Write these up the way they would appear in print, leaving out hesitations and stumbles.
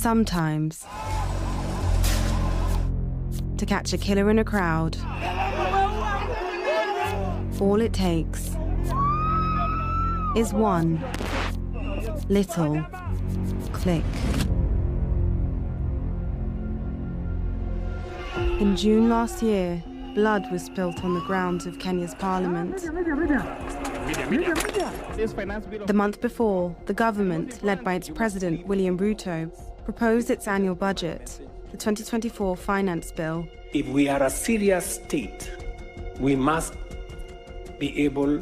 sometimes, to catch a killer in a crowd, all it takes is one little click. In June last year, blood was spilt on the grounds of Kenya's parliament. The month before, the government, led by its president, William Ruto, proposed its annual budget, the 2024 finance bill. If we are a serious state, we must be able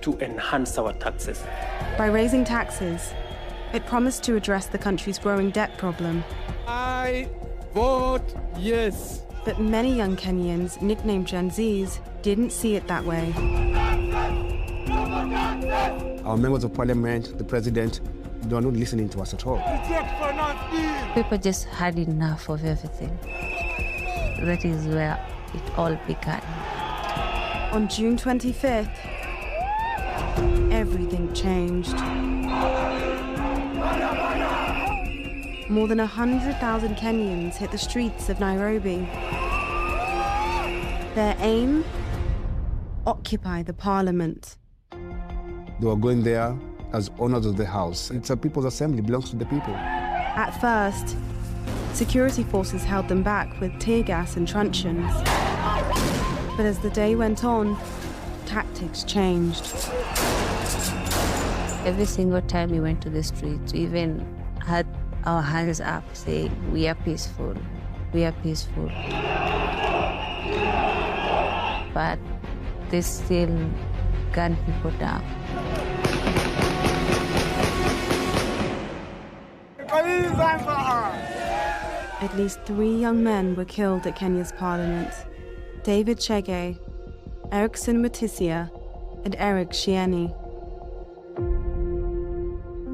to enhance our taxes. By raising taxes, it promised to address the country's growing debt problem. I vote yes. But many young Kenyans, nicknamed Gen Zs, didn't see it that way. Our members of parliament, the president, they are not listening to us at all. People just had enough of everything. That is where it all began. On June 25th, everything changed. More than 100,000 Kenyans hit the streets of Nairobi. Their aim? Occupy the parliament. They were going there as owners of the house. It's a people's assembly, belongs to the people. At first, security forces held them back with tear gas and truncheons. But as the day went on, tactics changed. Every single time we went to the streets, we even had our hands up saying, we are peaceful, we are peaceful. But they still gun people down. At least 3 young men were killed at Kenya's parliament: David Chege, Erickson Mutisia, and Eric Shieni.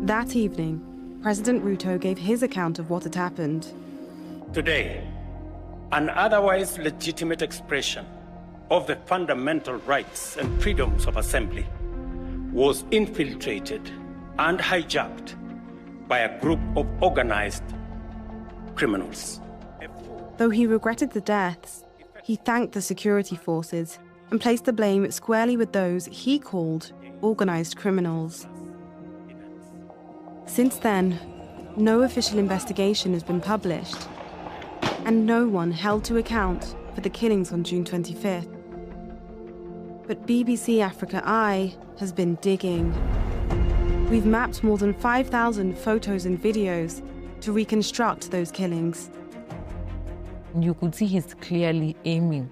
That evening, President Ruto gave his account of what had happened. Today, an otherwise legitimate expression of the fundamental rights and freedoms of assembly was infiltrated and hijacked by a group of organized criminals. Though he regretted the deaths, he thanked the security forces and placed the blame squarely with those he called organized criminals. Since then, no official investigation has been published, and no one held to account for the killings on June 25th. But BBC Africa Eye has been digging. We've mapped more than 5,000 photos and videos to reconstruct those killings. You could see he's clearly aiming,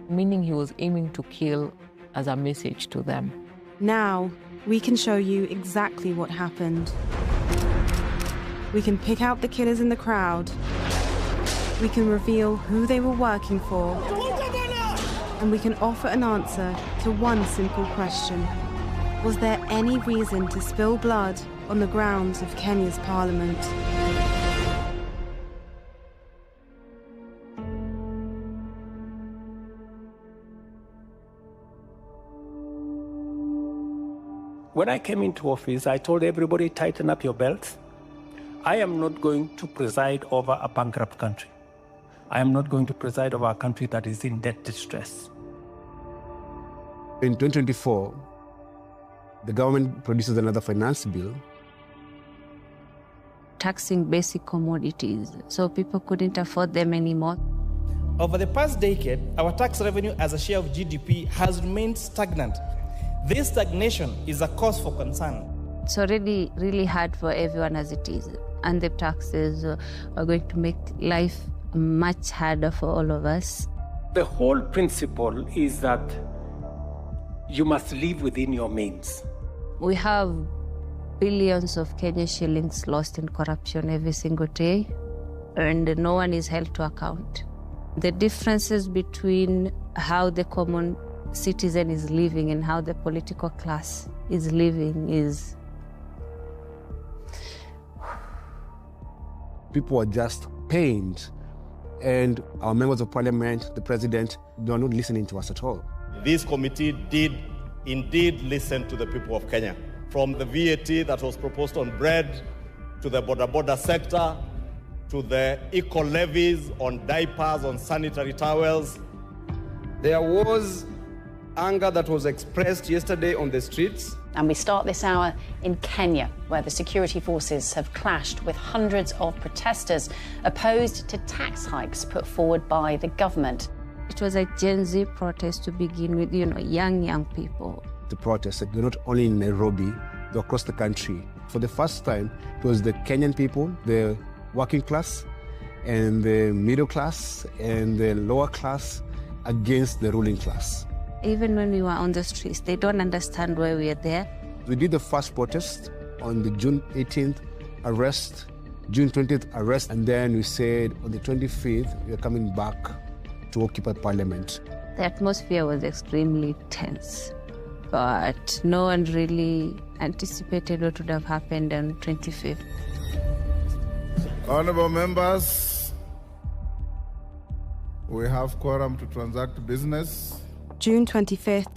meaning he was aiming to kill as a message to them. Now, we can show you exactly what happened. We can pick out the killers in the crowd. We can reveal who they were working for. And we can offer an answer to one simple question. Was there any reason to spill blood on the grounds of Kenya's parliament? When I came into office, I told everybody, tighten up your belts. I am not going to preside over a bankrupt country. I am not going to preside over a country that is in debt distress. In 2024, the government produces another finance bill. Taxing basic commodities, so people couldn't afford them anymore. Over the past decade, our tax revenue as a share of GDP has remained stagnant. This stagnation is a cause for concern. It's already really hard for everyone as it is, and the taxes are going to make life much harder for all of us. The whole principle is that you must live within your means. We have billions of Kenya shillings lost in corruption every single day, and no one is held to account. The differences between how the common citizen is living and how the political class is living is... People are just pained, and our members of parliament, the president, they are not listening to us at all. This committee did indeed listen to the people of Kenya. From the VAT that was proposed on bread, to the border sector, to the eco levies on diapers, on sanitary towels. There was anger that was expressed yesterday on the streets. And we start this hour in Kenya, where the security forces have clashed with hundreds of protesters opposed to tax hikes put forward by the government. It was a Gen Z protest to begin with, young people. The protests, they're not only in Nairobi, they're across the country. For the first time, it was the Kenyan people, the working class, and the middle class, and the lower class against the ruling class. Even when we were on the streets, they don't understand why we are there. We did the first protest on the June 18th arrest, June 20th arrest, and then we said on the 25th, we are coming back to occupy Parliament. The atmosphere was extremely tense, but no one really anticipated what would have happened on 25th. Honorable members, we have quorum to transact business. June 25th,